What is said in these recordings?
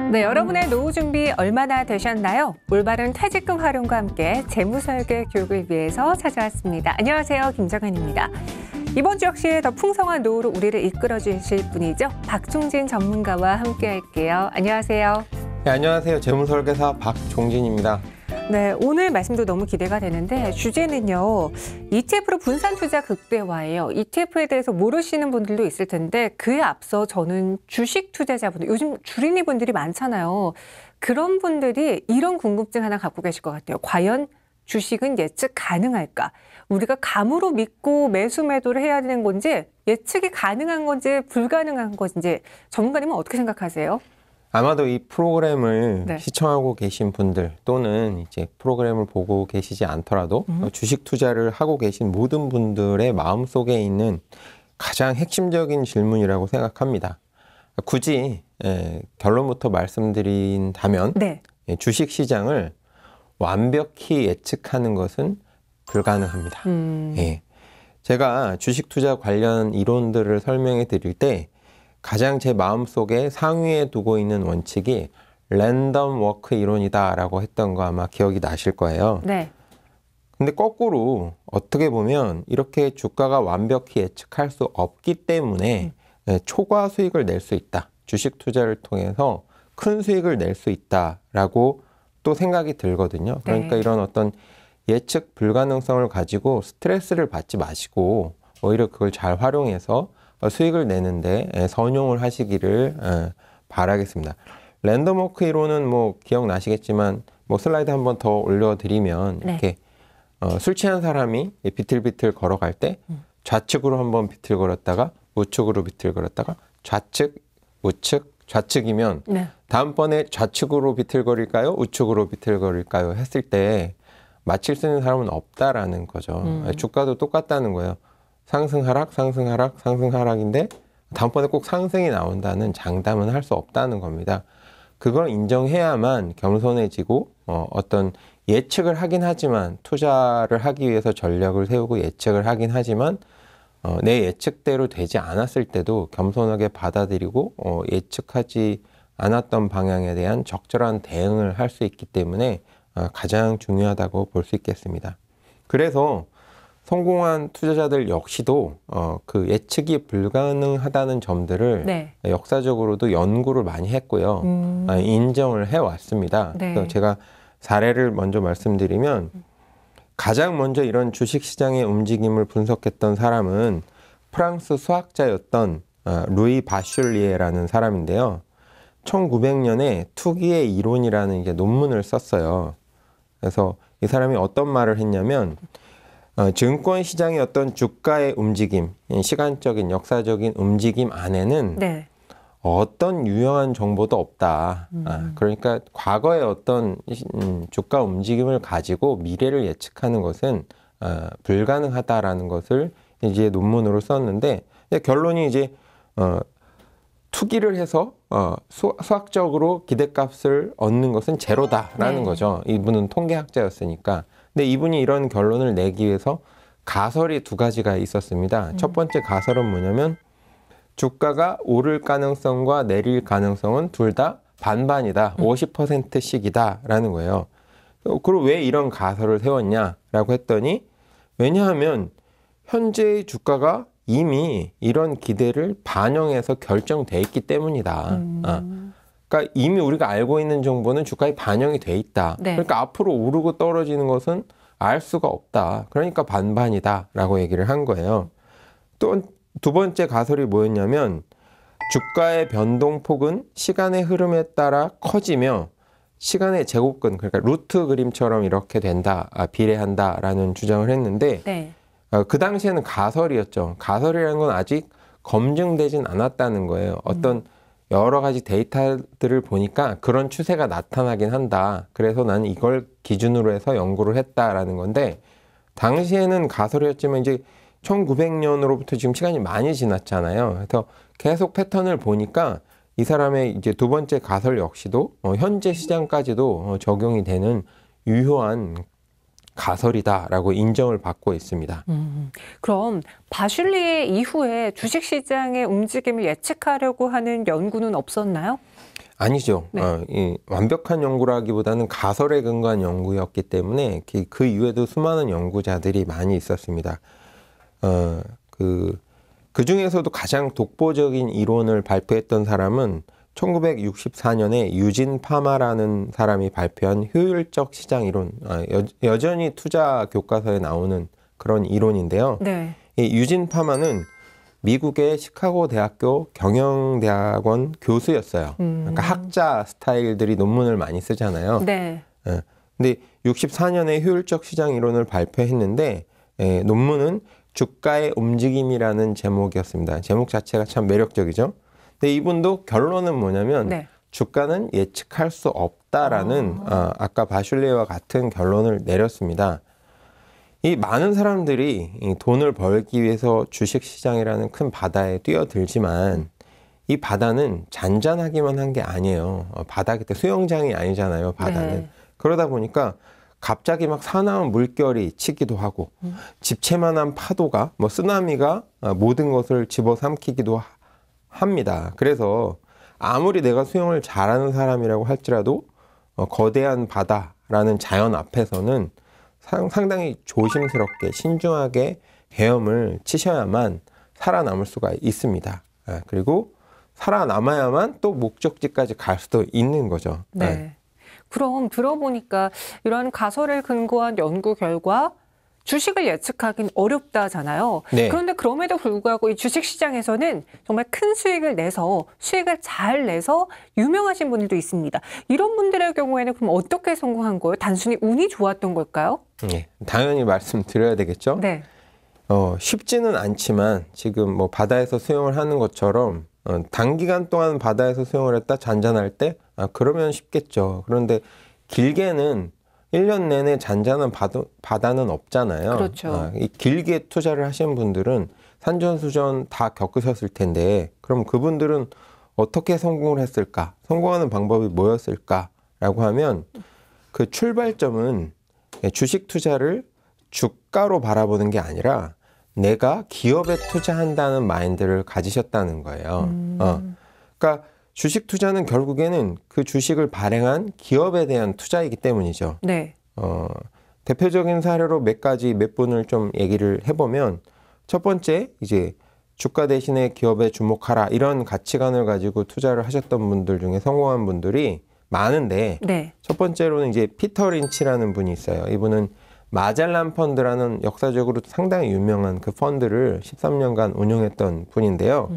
네, 여러분의 노후 준비 얼마나 되셨나요? 올바른 퇴직금 활용과 함께 재무설계 교육을 위해서 찾아왔습니다. 안녕하세요, 김정은입니다. 이번 주 역시 더 풍성한 노후로 우리를 이끌어 주실 분이죠. 박종진 전문가와 함께 할게요. 안녕하세요. 네, 안녕하세요. 재무설계사 박종진입니다. 네, 오늘 말씀도 너무 기대가 되는데 주제는요. ETF로 분산 투자 극대화예요. ETF에 대해서 모르시는 분들도 있을 텐데 그에 앞서 저는 주식 투자자분들, 요즘 주린이 분들이 많잖아요. 그런 분들이 이런 궁금증 하나 갖고 계실 것 같아요. 과연 주식은 예측 가능할까? 우리가 감으로 믿고 매수 매도를 해야 되는 건지 예측이 가능한 건지 불가능한 건지 전문가님은 어떻게 생각하세요? 아마도 이 프로그램을 네. 시청하고 계신 분들 또는 이제 프로그램을 보고 계시지 않더라도 주식 투자를 하고 계신 모든 분들의 마음속에 있는 가장 핵심적인 질문이라고 생각합니다. 굳이 결론부터 말씀드린다면 네. 주식 시장을 완벽히 예측하는 것은 불가능합니다. 예. 제가 주식 투자 관련 이론들을 설명해 드릴 때 가장 제 마음속에 상위에 두고 있는 원칙이 랜덤 워크 이론이다라고 했던 거 아마 기억이 나실 거예요. 네. 근데 거꾸로 어떻게 보면 이렇게 주가가 완벽히 예측할 수 없기 때문에 초과 수익을 낼 수 있다. 주식 투자를 통해서 큰 수익을 낼 수 있다라고 또 생각이 들거든요. 그러니까 네. 이런 어떤 예측 불가능성을 가지고 스트레스를 받지 마시고 오히려 그걸 잘 활용해서 수익을 내는데 선용을 하시기를 바라겠습니다. 랜덤워크 이론은 뭐 기억나시겠지만 뭐 슬라이드 한번 더 올려드리면 네. 이렇게 술 취한 사람이 비틀비틀 걸어갈 때 좌측으로 한번 비틀거렸다가 우측으로 비틀거렸다가 좌측, 우측, 좌측이면 네. 다음번에 좌측으로 비틀거릴까요? 우측으로 비틀거릴까요? 했을 때 맞힐 수 있는 사람은 없다라는 거죠. 주가도 똑같다는 거예요. 상승 하락, 상승 하락, 상승 하락인데 다음번에 꼭 상승이 나온다는 장담은 할 수 없다는 겁니다. 그걸 인정해야만 겸손해지고 어떤 예측을 하긴 하지만 투자를 하기 위해서 전략을 세우고 예측을 하긴 하지만 내 예측대로 되지 않았을 때도 겸손하게 받아들이고 예측하지 않았던 방향에 대한 적절한 대응을 할 수 있기 때문에 가장 중요하다고 볼 수 있겠습니다. 그래서 성공한 투자자들 역시도 그 예측이 불가능하다는 점들을 네. 역사적으로도 연구를 많이 했고요. 인정을 해왔습니다. 네. 그래서 제가 사례를 먼저 말씀드리면 가장 먼저 이런 주식시장의 움직임을 분석했던 사람은 프랑스 수학자였던 루이 바슐리에라는 사람인데요. 1900년에 투기의 이론이라는 이제 논문을 썼어요. 그래서 이 사람이 어떤 말을 했냐면 증권시장의 어떤 주가의 움직임, 시간적인 역사적인 움직임 안에는 네. 어떤 유용한 정보도 없다. 그러니까 과거의 어떤 주가 움직임을 가지고 미래를 예측하는 것은 불가능하다라는 것을 이제 논문으로 썼는데 결론이 이제 투기를 해서 수학적으로 기대값을 얻는 것은 제로다라는 네. 거죠. 이분은 통계학자였으니까. 근데 이분이 이런 결론을 내기 위해서 가설이 두 가지가 있었습니다. 첫 번째 가설은 뭐냐면 주가가 오를 가능성과 내릴 가능성은 둘 다 반반이다. 50%씩이다 라는 거예요. 그리고 왜 이런 가설을 세웠냐라고 했더니 왜냐하면 현재의 주가가 이미 이런 기대를 반영해서 결정돼 있기 때문이다. 그러니까 이미 우리가 알고 있는 정보는 주가에 반영이 돼 있다. 네. 그러니까 앞으로 오르고 떨어지는 것은 알 수가 없다. 그러니까 반반이다 라고 얘기를 한 거예요. 또 두 번째 가설이 뭐였냐면 주가의 변동폭은 시간의 흐름에 따라 커지며 시간의 제곱근, 그러니까 루트 그림처럼 이렇게 된다, 비례한다라는 주장을 했는데 네. 그 당시에는 가설이었죠. 가설이라는 건 아직 검증되진 않았다는 거예요. 어떤 여러 가지 데이터들을 보니까 그런 추세가 나타나긴 한다. 그래서 나는 이걸 기준으로 해서 연구를 했다라는 건데 당시에는 가설이었지만 이제 1900년으로부터 지금 시간이 많이 지났잖아요. 그래서 계속 패턴을 보니까 이 사람의 이제 두 번째 가설 역시도 현재 시장까지도 적용이 되는 유효한 가설이다라고 인정을 받고 있습니다. 그럼 바슐리의 이후에 주식시장의 움직임을 예측하려고 하는 연구는 없었나요? 아니죠. 네. 이 완벽한 연구라기보다는 가설에 근거한 연구였기 때문에 그 이후에도 수많은 연구자들이 많이 있었습니다. 그 중에서도 가장 독보적인 이론을 발표했던 사람은 1964년에 유진 파마라는 사람이 발표한 효율적 시장 이론, 여전히 투자 교과서에 나오는 그런 이론인데요. 네. 이 유진 파마는 미국의 시카고 대학교 경영대학원 교수였어요. 그러니까 학자 스타일들이 논문을 많이 쓰잖아요. 네. 근데 64년에 효율적 시장 이론을 발표했는데 논문은 주가의 움직임이라는 제목이었습니다. 제목 자체가 참 매력적이죠. 근데 이분도 결론은 뭐냐면 네. 주가는 예측할 수 없다라는 아까 바슐레와 같은 결론을 내렸습니다. 이 많은 사람들이 이 돈을 벌기 위해서 주식시장이라는 큰 바다에 뛰어들지만 이 바다는 잔잔하기만 한 게 아니에요. 바다 그때 수영장이 아니잖아요. 바다는. 네. 그러다 보니까 갑자기 막 사나운 물결이 치기도 하고 집채만한 파도가 뭐 쓰나미가 모든 것을 집어삼키기도 합니다. 그래서 아무리 내가 수영을 잘하는 사람이라고 할지라도 거대한 바다라는 자연 앞에서는 상당히 조심스럽게 신중하게 헤엄을 치셔야만 살아남을 수가 있습니다. 그리고 살아남아야만 또 목적지까지 갈 수도 있는 거죠. 네. 그럼 들어보니까 이런 가설을 근거한 연구 결과 주식을 예측하기는 어렵다잖아요. 네. 그런데 그럼에도 불구하고 이 주식시장에서는 정말 큰 수익을 잘 내서 유명하신 분들도 있습니다. 이런 분들의 경우에는 그럼 어떻게 성공한 거예요? 단순히 운이 좋았던 걸까요? 네, 당연히 말씀드려야 되겠죠. 네. 쉽지는 않지만 지금 뭐 바다에서 수영을 하는 것처럼 단기간 동안 바다에서 수영을 했다 잔잔할 때 그러면 쉽겠죠. 그런데 길게는 1년 내내 잔잔한 바다는 없잖아요. 그렇죠. 이 길게 투자를 하신 분들은 산전수전 다 겪으셨을 텐데 그럼 그분들은 어떻게 성공을 했을까? 성공하는 방법이 뭐였을까라고 하면 그 출발점은 주식 투자를 주가로 바라보는 게 아니라 내가 기업에 투자한다는 마인드를 가지셨다는 거예요. 그러니까 주식 투자는 결국에는 그 주식을 발행한 기업에 대한 투자이기 때문이죠. 네. 대표적인 사례로 몇 분을 좀 얘기를 해보면 첫 번째 이제 주가 대신에 기업에 주목하라 이런 가치관을 가지고 투자를 하셨던 분들 중에 성공한 분들이 많은데 네. 첫 번째로는 이제 피터 린치라는 분이 있어요. 이분은 마젤란 펀드라는 역사적으로 상당히 유명한 그 펀드를 13년간 운영했던 분인데요.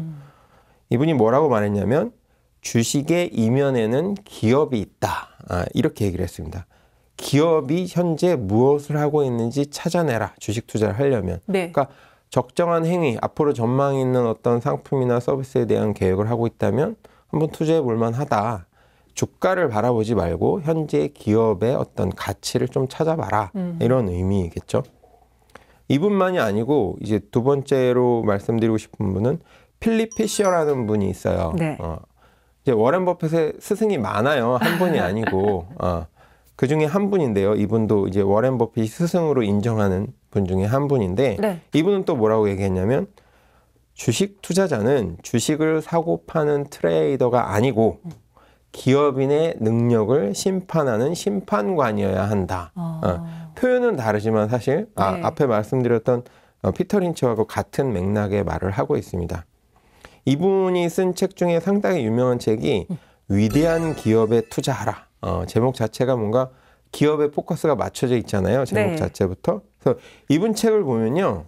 이분이 뭐라고 말했냐면 주식의 이면에는 기업이 있다. 이렇게 얘기를 했습니다. 기업이 현재 무엇을 하고 있는지 찾아내라. 주식 투자를 하려면. 네. 그러니까 적정한 행위, 앞으로 전망이 있는 어떤 상품이나 서비스에 대한 계획을 하고 있다면 한번 투자해 볼 만하다. 주가를 바라보지 말고 현재 기업의 어떤 가치를 좀 찾아봐라. 이런 의미겠죠. 이분만이 아니고 이제 두 번째로 말씀드리고 싶은 분은 필립 피셔라는 분이 있어요. 네. 이제 워렌 버핏의 스승이 많아요. 한 분이 아니고 그 중에 한 분인데요. 이분도 이제 워렌 버핏이 스승으로 인정하는 분 중에 한 분인데 네. 이분은 또 뭐라고 얘기했냐면 주식 투자자는 주식을 사고 파는 트레이더가 아니고 기업인의 능력을 심판하는 심판관이어야 한다. 표현은 다르지만 사실 네. 앞에 말씀드렸던 피터 린치하고 같은 맥락의 말을 하고 있습니다. 이분이 쓴 책 중에 상당히 유명한 책이 위대한 기업에 투자하라. 제목 자체가 뭔가 기업에 포커스가 맞춰져 있잖아요. 제목 네. 자체부터. 그래서 이분 책을 보면요.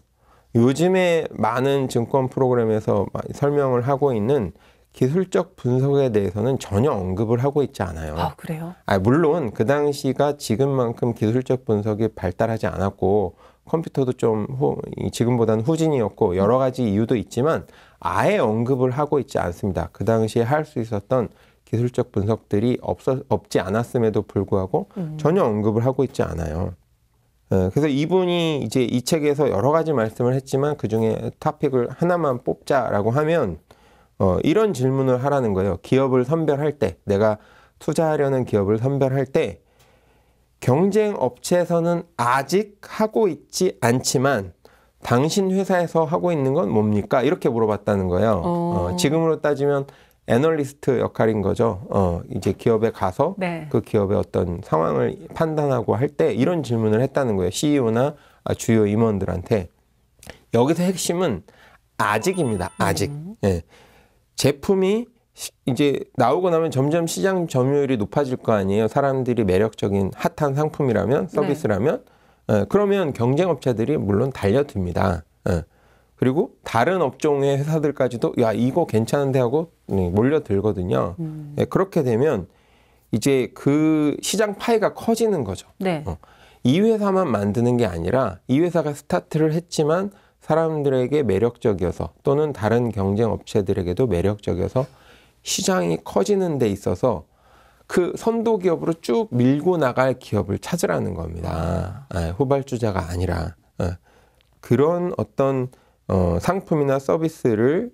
요즘에 많은 증권 프로그램에서 설명을 하고 있는 기술적 분석에 대해서는 전혀 언급을 하고 있지 않아요. 아, 그래요? 물론 그 당시가 지금만큼 기술적 분석이 발달하지 않았고 컴퓨터도 좀 지금보다는 후진이었고 여러 가지 이유도 있지만 아예 언급을 하고 있지 않습니다. 그 당시에 할 수 있었던 기술적 분석들이 없지 않았음에도 불구하고 전혀 언급을 하고 있지 않아요. 그래서 이분이 이제 이 책에서 여러 가지 말씀을 했지만 그 중에 토픽을 하나만 뽑자라고 하면 이런 질문을 하라는 거예요. 기업을 선별할 때, 내가 투자하려는 기업을 선별할 때 경쟁 업체에서는 아직 하고 있지 않지만 당신 회사에서 하고 있는 건 뭡니까? 이렇게 물어봤다는 거예요. 지금으로 따지면 애널리스트 역할인 거죠. 이제 기업에 가서 네. 그 기업의 어떤 상황을 판단하고 할 때 이런 질문을 했다는 거예요. CEO나 주요 임원들한테. 여기서 핵심은 아직입니다. 아직. 예. 제품이 이제 나오고 나면 점점 시장 점유율이 높아질 거 아니에요. 사람들이 매력적인 핫한 상품이라면, 서비스라면. 예. 그러면 경쟁업체들이 물론 달려듭니다. 예. 그리고 다른 업종의 회사들까지도 야 이거 괜찮은데 하고 몰려들거든요. 예. 그렇게 되면 이제 그 시장 파이가 커지는 거죠. 네. 이 회사만 만드는 게 아니라 이 회사가 스타트를 했지만 사람들에게 매력적이어서 또는 다른 경쟁 업체들에게도 매력적이어서 시장이 커지는 데 있어서 그 선도 기업으로 쭉 밀고 나갈 기업을 찾으라는 겁니다. 후발주자가 아니라. 그런 어떤 상품이나 서비스를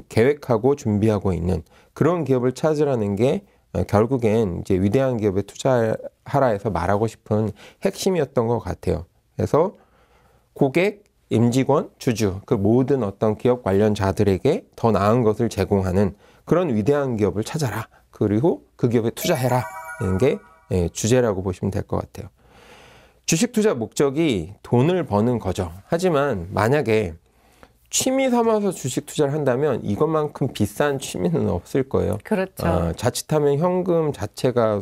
계획하고 준비하고 있는 그런 기업을 찾으라는 게 결국엔 이제 위대한 기업에 투자하라 해서 말하고 싶은 핵심이었던 것 같아요. 그래서 고객, 임직원, 주주, 그 모든 어떤 기업 관련자들에게 더 나은 것을 제공하는 그런 위대한 기업을 찾아라. 그리고 그 기업에 투자해라. 이런 게 주제라고 보시면 될 것 같아요. 주식 투자 목적이 돈을 버는 거죠. 하지만 만약에 취미 삼아서 주식 투자를 한다면 이것만큼 비싼 취미는 없을 거예요. 그렇죠. 자칫하면 현금 자체가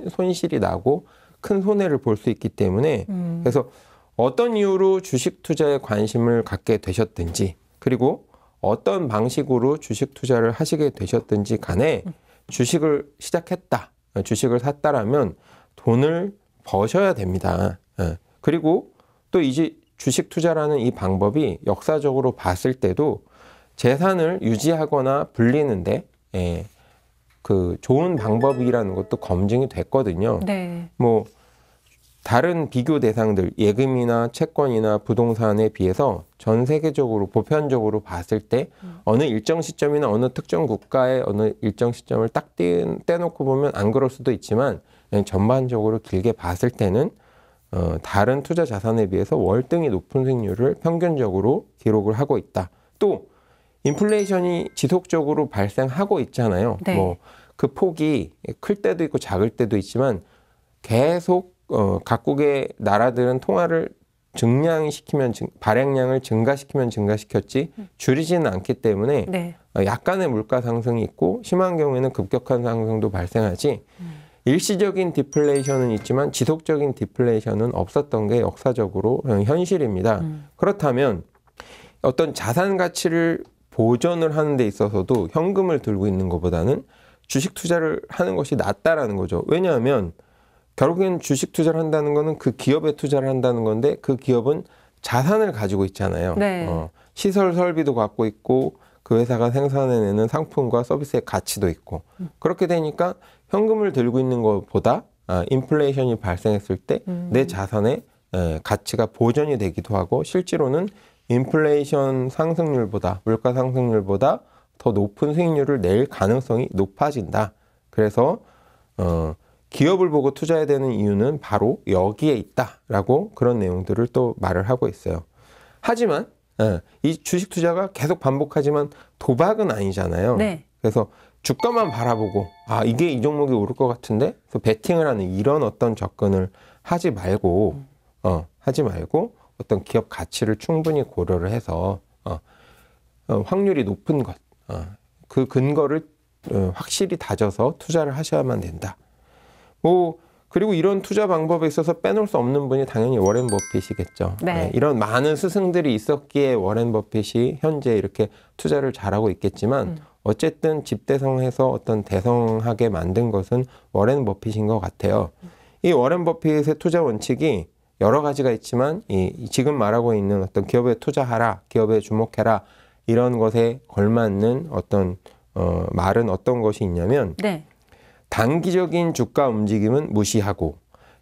손실이 나고 큰 손해를 볼 수 있기 때문에 그래서 어떤 이유로 주식 투자에 관심을 갖게 되셨든지 그리고 어떤 방식으로 주식 투자를 하시게 되셨든지 간에 주식을 시작했다, 주식을 샀다라면 돈을 버셔야 됩니다. 그리고 또 이제 주식 투자라는 이 방법이 역사적으로 봤을 때도 재산을 유지하거나 불리는데 그 좋은 방법이라는 것도 검증이 됐거든요. 네. 뭐 다른 비교 대상들 예금이나 채권이나 부동산에 비해서 전 세계적으로 보편적으로 봤을 때 어느 일정 시점이나 어느 특정 국가의 어느 일정 시점을 딱 떼놓고 보면 안 그럴 수도 있지만 전반적으로 길게 봤을 때는 다른 투자 자산에 비해서 월등히 높은 수익률을 평균적으로 기록을 하고 있다. 또 인플레이션이 지속적으로 발생하고 있잖아요. 네. 뭐 그 폭이 클 때도 있고 작을 때도 있지만 계속 각국의 나라들은 통화를 증량시키면 발행량을 증가시키면 증가시켰지 줄이지는 않기 때문에 네. 약간의 물가 상승이 있고 심한 경우에는 급격한 상승도 발생하지 일시적인 디플레이션은 있지만 지속적인 디플레이션은 없었던 게 역사적으로 현실입니다. 그렇다면 어떤 자산 가치를 보존을 하는 데 있어서도 현금을 들고 있는 것보다는 주식 투자를 하는 것이 낫다라는 거죠. 왜냐하면 결국엔 주식 투자를 한다는 거는 그 기업에 투자를 한다는 건데 그 기업은 자산을 가지고 있잖아요. 네. 시설 설비도 갖고 있고 그 회사가 생산해내는 상품과 서비스의 가치도 있고 그렇게 되니까 현금을 들고 있는 것보다 인플레이션이 발생했을 때 내 자산의 가치가 보존이 되기도 하고 실제로는 인플레이션 상승률보다 물가 상승률보다 더 높은 수익률을 낼 가능성이 높아진다. 그래서 기업을 보고 투자해야 되는 이유는 바로 여기에 있다라고 그런 내용들을 또 말을 하고 있어요. 하지만 이 주식 투자가 계속 반복하지만 도박은 아니잖아요. 네. 그래서 주가만 바라보고 이게 이 종목이 오를 것 같은데 그래서 베팅을 하는 이런 어떤 접근을 하지 말고 어떤 기업 가치를 충분히 고려를 해서 확률이 높은 것 그 근거를 확실히 다져서 투자를 하셔야만 된다. 그리고 이런 투자 방법에 있어서 빼놓을 수 없는 분이 당연히 워렌 버핏이겠죠. 네. 이런 많은 스승들이 있었기에 워렌 버핏이 현재 이렇게 투자를 잘하고 있겠지만 어쨌든 집대성해서 어떤 대성하게 만든 것은 워렌 버핏인 것 같아요. 이 워렌 버핏의 투자 원칙이 여러 가지가 있지만 지금 말하고 있는 어떤 기업에 투자하라, 기업에 주목해라 이런 것에 걸맞는 어떤 말은 어떤 것이 있냐면 네. 단기적인 주가 움직임은 무시하고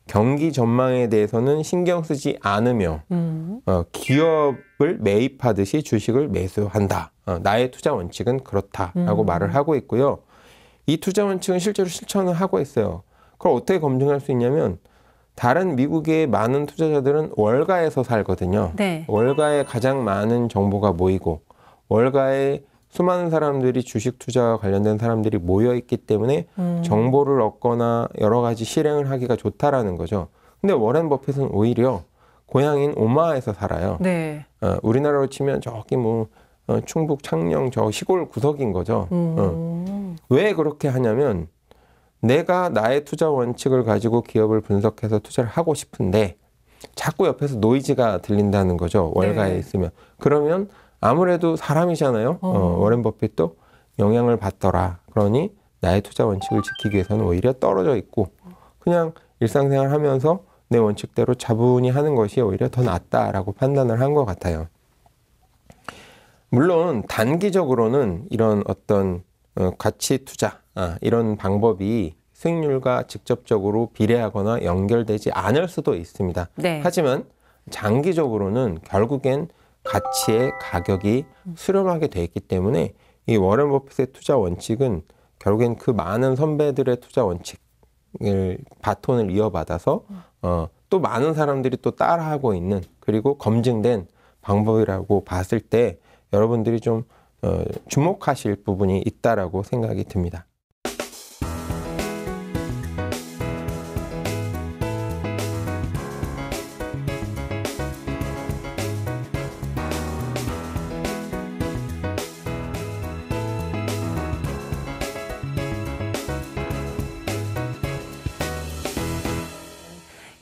경기 전망에 대해서는 신경 쓰지 않으며 기업을 매입하듯이 주식을 매수한다. 나의 투자 원칙은 그렇다라고 말을 하고 있고요. 이 투자 원칙은 실제로 실천을 하고 있어요. 그걸 어떻게 검증할 수 있냐면 다른 미국의 많은 투자자들은 월가에서 살거든요. 네. 월가에 가장 많은 정보가 모이고 월가에 수많은 사람들이 주식 투자와 관련된 사람들이 모여 있기 때문에 정보를 얻거나 여러 가지 실행을 하기가 좋다라는 거죠. 근데 워렌 버핏은 오히려 고향인 오마하에서 살아요. 네. 우리나라로 치면 저기 뭐 충북 창녕 저 시골 구석인 거죠. 왜 그렇게 하냐면 내가 나의 투자 원칙을 가지고 기업을 분석해서 투자를 하고 싶은데 자꾸 옆에서 노이즈가 들린다는 거죠. 월가에 네. 있으면. 그러면 아무래도 사람이잖아요. 워렌 버핏도 영향을 받더라. 그러니 나의 투자 원칙을 지키기 위해서는 오히려 떨어져 있고 그냥 일상생활 하면서 내 원칙대로 차분히 하는 것이 오히려 더 낫다라고 판단을 한 것 같아요. 물론 단기적으로는 이런 어떤 가치 투자 이런 방법이 수익률과 직접적으로 비례하거나 연결되지 않을 수도 있습니다. 네. 하지만 장기적으로는 결국엔 가치의 가격이 수렴하게 돼 있기 때문에 이 워렌 버핏의 투자 원칙은 결국엔 그 많은 선배들의 투자 원칙을 바톤을 이어받아서 또 많은 사람들이 또 따라하고 있는 그리고 검증된 방법이라고 봤을 때 여러분들이 좀 주목하실 부분이 있다라고 생각이 듭니다.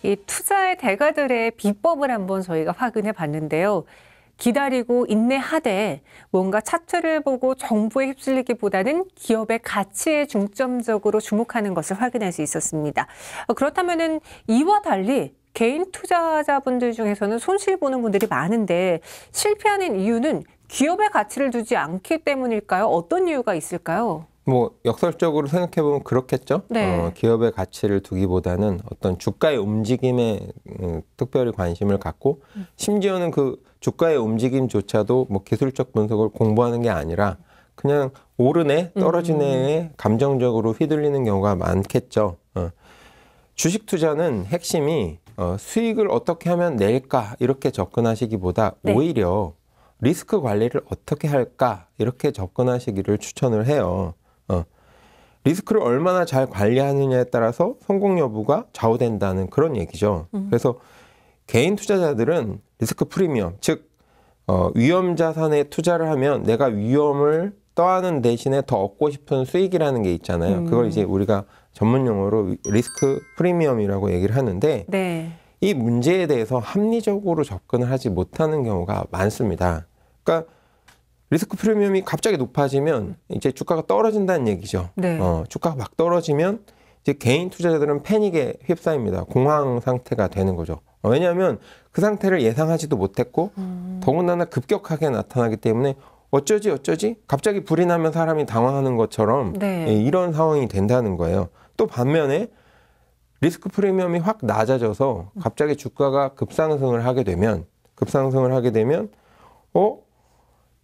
이 투자의 대가들의 비법을 한번 저희가 확인해 봤는데요. 기다리고 인내하되 뭔가 차트를 보고 정보에 휩쓸리기보다는 기업의 가치에 중점적으로 주목하는 것을 확인할 수 있었습니다. 그렇다면은 이와 달리 개인 투자자분들 중에서는 손실 보는 분들이 많은데 실패하는 이유는 기업의 가치를 두지 않기 때문일까요? 어떤 이유가 있을까요? 뭐 역설적으로 생각해보면 그렇겠죠. 네. 기업의 가치를 두기보다는 어떤 주가의 움직임에 특별히 관심을 갖고 심지어는 그 주가의 움직임조차도 뭐 기술적 분석을 공부하는 게 아니라 그냥 오르네 떨어지네에 감정적으로 휘둘리는 경우가 많겠죠. 주식 투자는 핵심이 수익을 어떻게 하면 낼까 이렇게 접근하시기보다 네. 오히려 리스크 관리를 어떻게 할까 이렇게 접근하시기를 추천을 해요. 리스크를 얼마나 잘 관리하느냐에 따라서 성공 여부가 좌우된다는 그런 얘기죠. 그래서 개인 투자자들은 리스크 프리미엄, 즉 위험 자산에 투자를 하면 내가 위험을 떠안은 대신에 더 얻고 싶은 수익이라는 게 있잖아요. 그걸 이제 우리가 전문 용어로 리스크 프리미엄이라고 얘기를 하는데 네. 이 문제에 대해서 합리적으로 접근을 하지 못하는 경우가 많습니다. 그러니까 리스크 프리미엄이 갑자기 높아지면 이제 주가가 떨어진다는 얘기죠. 네. 주가가 막 떨어지면 이제 개인 투자자들은 패닉에 휩싸입니다. 공황 상태가 되는 거죠. 왜냐하면 그 상태를 예상하지도 못했고 더군다나 급격하게 나타나기 때문에 어쩌지 갑자기 불이 나면 사람이 당황하는 것처럼 네. 이런 상황이 된다는 거예요. 또 반면에 리스크 프리미엄이 확 낮아져서 갑자기 주가가 급상승을 하게 되면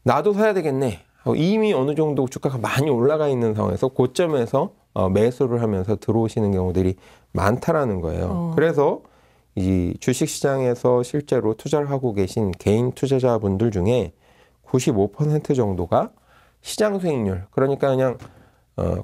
나도 사야 되겠네. 이미 어느 정도 주가가 많이 올라가 있는 상황에서 고점에서 매수를 하면서 들어오시는 경우들이 많다라는 거예요. 그래서 이 주식시장에서 실제로 투자를 하고 계신 개인 투자자분들 중에 95% 정도가 시장 수익률, 그러니까 그냥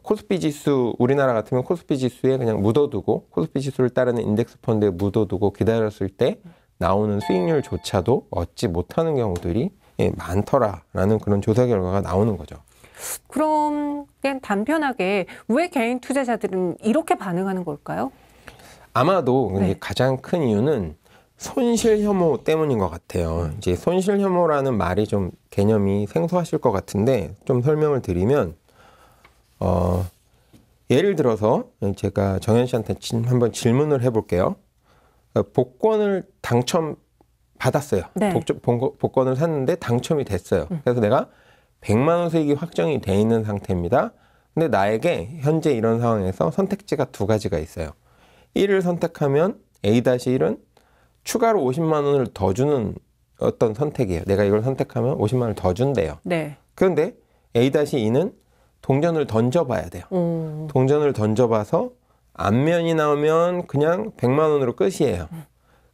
코스피 지수, 우리나라 같으면 코스피 지수에 그냥 묻어두고 코스피 지수를 따르는 인덱스 펀드에 묻어두고 기다렸을 때 나오는 수익률조차도 얻지 못하는 경우들이 많더라라는 그런 조사 결과가 나오는 거죠. 그럼 그냥 단편하게 왜 개인 투자자들은 이렇게 반응하는 걸까요? 아마도 네. 가장 큰 이유는 손실 혐오 때문인 것 같아요. 이제 손실 혐오라는 말이 좀 개념이 생소하실 것 같은데 좀 설명을 드리면 예를 들어서 제가 정현 씨한테 한번 질문을 해볼게요. 복권을 받았어요. 네. 복권을 샀는데 당첨이 됐어요. 그래서 내가 100만 원 수익이 확정이 돼 있는 상태입니다. 근데 나에게 현재 이런 상황에서 선택지가 두 가지가 있어요. 1을 선택하면 A-1은 추가로 50만 원을 더 주는 어떤 선택이에요. 내가 이걸 선택하면 50만 원을 더 준대요. 네. 그런데 A-2는 동전을 던져봐야 돼요. 동전을 던져봐서 앞면이 나오면 그냥 100만 원으로 끝이에요.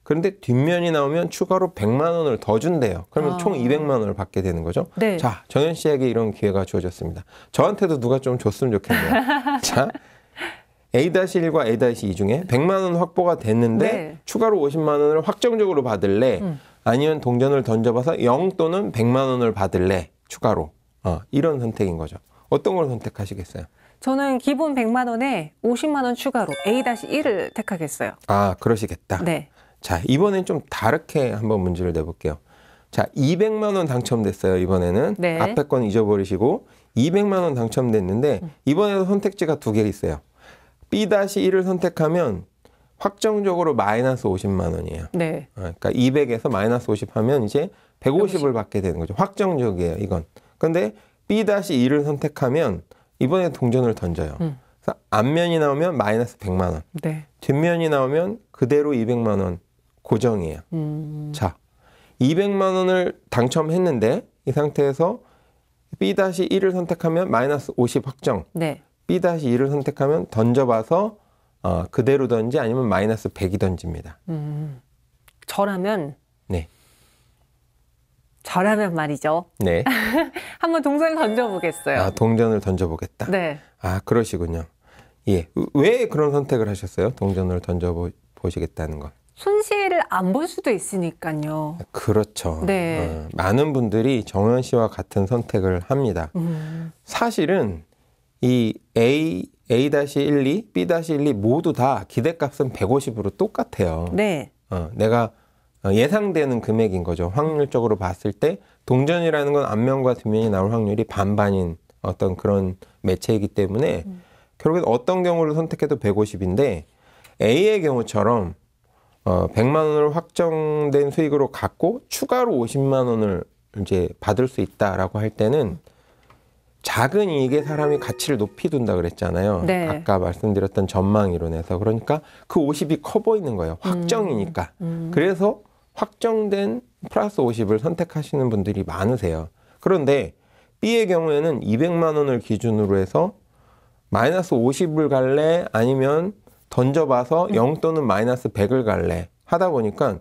그런데 뒷면이 나오면 추가로 100만 원을 더 준대요. 그러면 총 200만 원을 받게 되는 거죠. 네. 자, 정현 씨에게 이런 기회가 주어졌습니다. 저한테도 누가 좀 줬으면 좋겠네요. 자, A-1과 A-2 중에 100만 원 확보가 됐는데 네. 추가로 50만 원을 확정적으로 받을래? 아니면 동전을 던져봐서 0 또는 100만 원을 받을래? 추가로. 이런 선택인 거죠. 어떤 걸 선택하시겠어요? 저는 기본 100만 원에 50만 원 추가로 A-1을 택하겠어요. 아, 그러시겠다. 네. 자, 이번엔 좀 다르게 한번 문제를 내볼게요. 자, 200만 원 당첨됐어요, 이번에는. 네. 앞에 건 잊어버리시고 200만 원 당첨됐는데 이번에도 선택지가 두 개 있어요. B-1을 선택하면 확정적으로 마이너스 50만 원이에요. 네. 그러니까 200에서 마이너스 50 하면 이제 150을 받게 되는 거죠. 확정적이에요, 이건. 근데 B-2를 선택하면 이번에 동전을 던져요. 그래서 앞면이 나오면 마이너스 100만 원. 네. 뒷면이 나오면 그대로 200만 원 고정이에요. 자, 200만 원을 당첨했는데 이 상태에서 B-1을 선택하면 마이너스 50 확정. 네. B-2를 선택하면 던져봐서 그대로든지 아니면 마이너스 100이 던집니다. 저라면 네. 말이죠. 네. 한번 동전을 던져보겠어요. 아, 동전을 던져보겠다. 네. 아, 그러시군요. 예. 왜 그런 선택을 하셨어요? 동전을 던져보시겠다는 건. 손실을 안 볼 수도 있으니까요. 그렇죠. 네. 많은 분들이 정현 씨와 같은 선택을 합니다. 사실은 이 A-12, B-12 모두 다 기대값은 150으로 똑같아요. 네. 내가 예상되는 금액인 거죠. 확률적으로 봤을 때 동전이라는 건 앞면과 뒷면이 나올 확률이 반반인 어떤 그런 매체이기 때문에 결국엔 어떤 경우를 선택해도 150인데 A의 경우처럼 100만 원을 확정된 수익으로 갖고 추가로 50만 원을 이제 받을 수 있다라고 할 때는 작은 이익에 사람이 가치를 높이 둔다 그랬잖아요. 네. 아까 말씀드렸던 전망 이론에서. 그러니까 그 50이 커 보이는 거예요. 확정이니까. 그래서 확정된 플러스 50을 선택하시는 분들이 많으세요. 그런데 B의 경우에는 200만 원을 기준으로 해서 마이너스 50을 갈래? 아니면 던져봐서 0 또는 마이너스 100을 갈래? 하다 보니까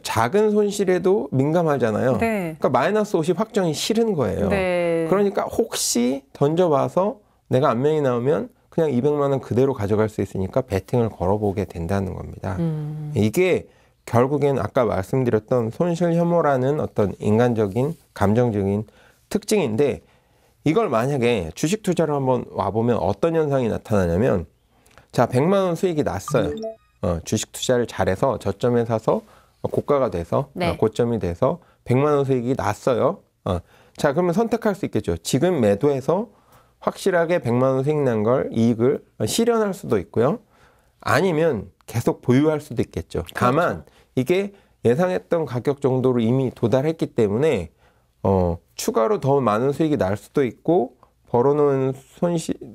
작은 손실에도 민감하잖아요. 네. 그러니까 마이너스 50 확정이 싫은 거예요. 네. 그러니까 혹시 던져봐서 내가 앞면이 나오면 그냥 200만 원 그대로 가져갈 수 있으니까 베팅을 걸어보게 된다는 겁니다. 이게 결국엔 아까 말씀드렸던 손실 혐오라는 어떤 인간적인 감정적인 특징인데 이걸 만약에 주식 투자를 한번 와보면 어떤 현상이 나타나냐면 자, 100만 원 수익이 났어요. 주식 투자를 잘해서 저점에 사서 고가가 돼서 네. 고점이 돼서 100만 원 수익이 났어요. 자, 그러면 선택할 수 있겠죠. 지금 매도해서 확실하게 100만 원 수익 난 걸 이익을 실현할 수도 있고요. 아니면 계속 보유할 수도 있겠죠. 다만 이게 예상했던 가격 정도로 이미 도달했기 때문에 추가로 더 많은 수익이 날 수도 있고 벌어놓은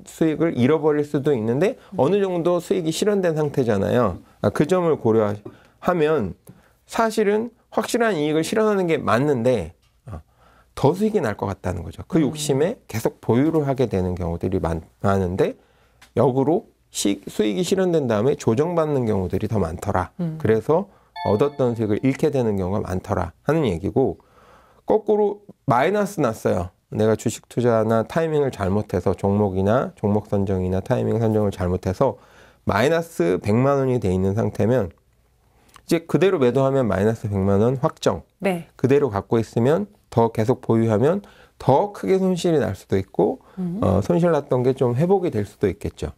수익을 잃어버릴 수도 있는데 어느 정도 수익이 실현된 상태잖아요. 그 점을 고려하면 사실은 확실한 이익을 실현하는 게 맞는데 더 수익이 날 것 같다는 거죠. 그 욕심에 계속 보유를 하게 되는 경우들이 많은데 역으로 수익이 실현된 다음에 조정받는 경우들이 더 많더라. 그래서 얻었던 수익을 잃게 되는 경우가 많더라 하는 얘기고 거꾸로 마이너스 났어요. 내가 주식 투자나 타이밍을 잘못해서 종목이나 종목 선정이나 타이밍 선정을 잘못해서 마이너스 100만 원이 돼 있는 상태면 이제 그대로 매도하면 마이너스 100만 원 확정. 네. 그대로 갖고 있으면 더 계속 보유하면 더 크게 손실이 날 수도 있고 손실 났던 게 좀 회복이 될 수도 있겠죠.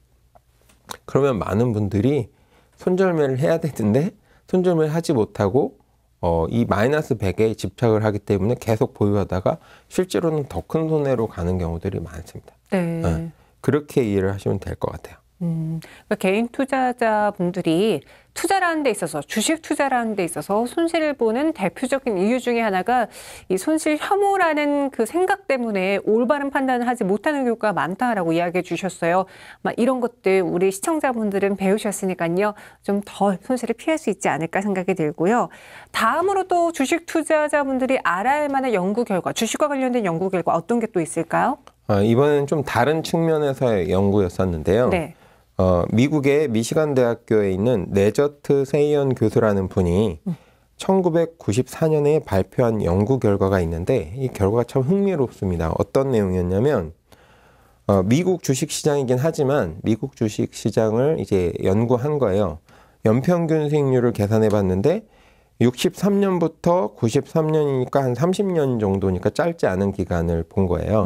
그러면 많은 분들이 손절매를 해야 되는데 손절매를 하지 못하고 이 마이너스 100에 집착을 하기 때문에 계속 보유하다가 실제로는 더 큰 손해로 가는 경우들이 많습니다. 네. 그렇게 이해를 하시면 될 것 같아요. 그러니까 개인 투자자분들이 투자라는 데 있어서 주식 투자라는 데 있어서 손실을 보는 대표적인 이유 중에 하나가 이 손실 혐오라는 그 생각 때문에 올바른 판단을 하지 못하는 경우가 많다라고 이야기해 주셨어요. 이런 것들 우리 시청자분들은 배우셨으니까요. 좀 더 손실을 피할 수 있지 않을까 생각이 들고요. 다음으로 또 주식 투자자분들이 알아야 할 만한 연구 결과, 주식과 관련된 연구 결과 어떤 게 또 있을까요? 이번에는 좀 다른 측면에서의 연구였었는데요. 네. 미국의 미시간 대학교에 있는 네저트 세이언 교수라는 분이 1994년에 발표한 연구 결과가 있는데 이 결과가 참 흥미롭습니다. 어떤 내용이었냐면 미국 주식시장이긴 하지만 미국 주식시장을 이제 연구한 거예요. 연평균 수익률을 계산해 봤는데 63년부터 93년이니까 한 30년 정도니까 짧지 않은 기간을 본 거예요.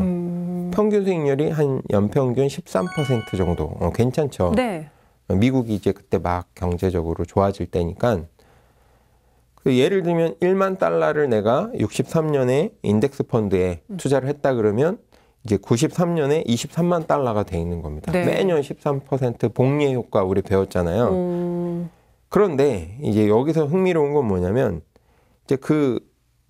평균 수익률이 한 연평균 13% 정도. 괜찮죠. 네. 미국이 이제 그때 막 경제적으로 좋아질 때니까. 예를 들면 1만 달러를 내가 63년에 인덱스 펀드에 투자를 했다 그러면 이제 93년에 23만 달러가 돼 있는 겁니다. 네. 매년 13% 복리 효과 우리 배웠잖아요. 그런데 이제 여기서 흥미로운 건 뭐냐면 이제 그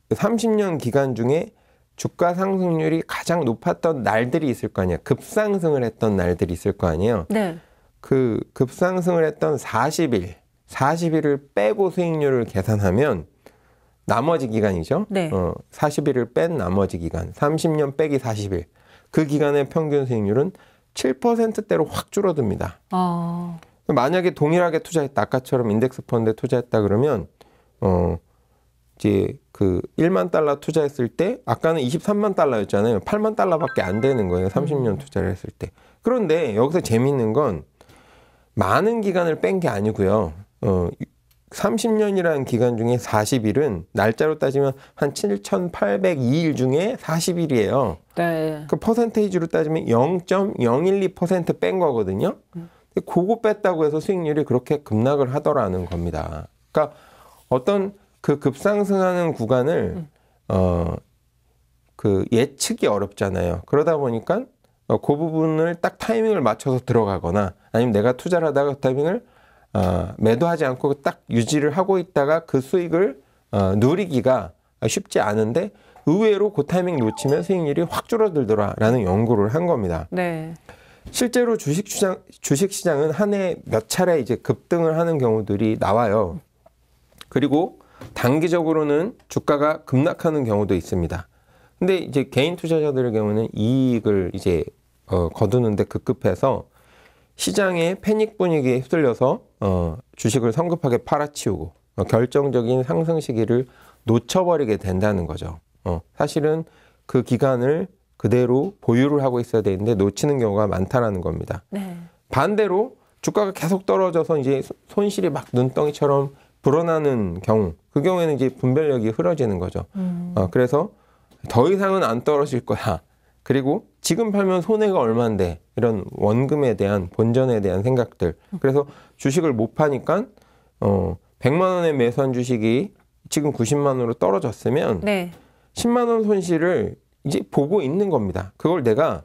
30년 기간 중에 주가 상승률이 가장 높았던 날들이 있을 거 아니에요. 급상승을 했던 날들이 있을 거 아니에요. 네. 그 급상승을 했던 40일을 빼고 수익률을 계산하면 나머지 기간이죠. 네. 40일을 뺀 나머지 기간, 30년 빼기 40일. 그 기간의 평균 수익률은 7%대로 확 줄어듭니다. 만약에 동일하게 투자했다, 아까처럼 인덱스 펀드에 투자했다 그러면 이제 그 1만 달러 투자했을 때 아까는 23만 달러였잖아요. 8만 달러밖에 안 되는 거예요. 30년 투자를 했을 때. 그런데 여기서 재밌는 건 많은 기간을 뺀 게 아니고요. 30년이라는 기간 중에 40일은 날짜로 따지면 한 7,802일 중에 40일이에요. 네. 그 퍼센테이지로 따지면 0.012% 뺀 거거든요. 그거 뺐다고 해서 수익률이 그렇게 급락을 하더라는 겁니다. 그러니까 어떤 그 급상승하는 구간을 그 예측이 어렵잖아요. 그러다 보니까 그 부분을 딱 타이밍을 맞춰서 들어가거나 아니면 내가 투자를 하다가 그 타이밍을 매도하지 않고 딱 유지를 하고 있다가 그 수익을 누리기가 쉽지 않은데 의외로 그 타이밍 놓치면 수익률이 확 줄어들더라라는 연구를 한 겁니다. 네. 실제로 주식시장은 한 해 몇 차례 이제 급등을 하는 경우들이 나와요. 그리고 단기적으로는 주가가 급락하는 경우도 있습니다. 근데 이제 개인 투자자들의 경우는 이익을 이제 거두는데 급급해서 시장의 패닉 분위기에 휩쓸려서 주식을 성급하게 팔아치우고 결정적인 상승 시기를 놓쳐버리게 된다는 거죠. 사실은 그 기간을 그대로 보유를 하고 있어야 되는데 놓치는 경우가 많다라는 겁니다. 네. 반대로 주가가 계속 떨어져서 이제 손실이 막 눈덩이처럼 불어나는 경우, 그 경우에는 이제 분별력이 흐려지는 거죠. 그래서 더 이상은 안 떨어질 거야. 그리고 지금 팔면 손해가 얼마인데 이런 원금에 대한 본전에 대한 생각들. 그래서 주식을 못 파니까 100만 원에 매수한 주식이 지금 90만 원으로 떨어졌으면 네. 10만 원 손실을 이제 보고 있는 겁니다. 그걸 내가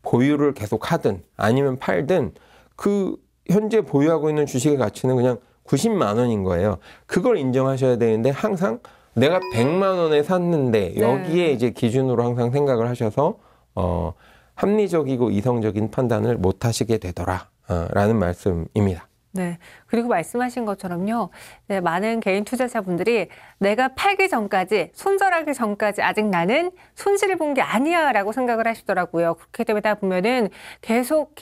보유를 계속 하든 아니면 팔든 그 현재 보유하고 있는 주식의 가치는 그냥 90만 원인 거예요. 그걸 인정하셔야 되는데 항상 내가 100만 원에 샀는데 여기에 이제 기준으로 항상 생각을 하셔서 합리적이고 이성적인 판단을 못 하시게 되더라 라는 말씀입니다. 네. 그리고 말씀하신 것처럼요. 네, 많은 개인 투자자분들이 내가 팔기 전까지, 손절하기 전까지 아직 나는 손실을 본 게 아니야 라고 생각을 하시더라고요. 그렇게 되다 보면은 계속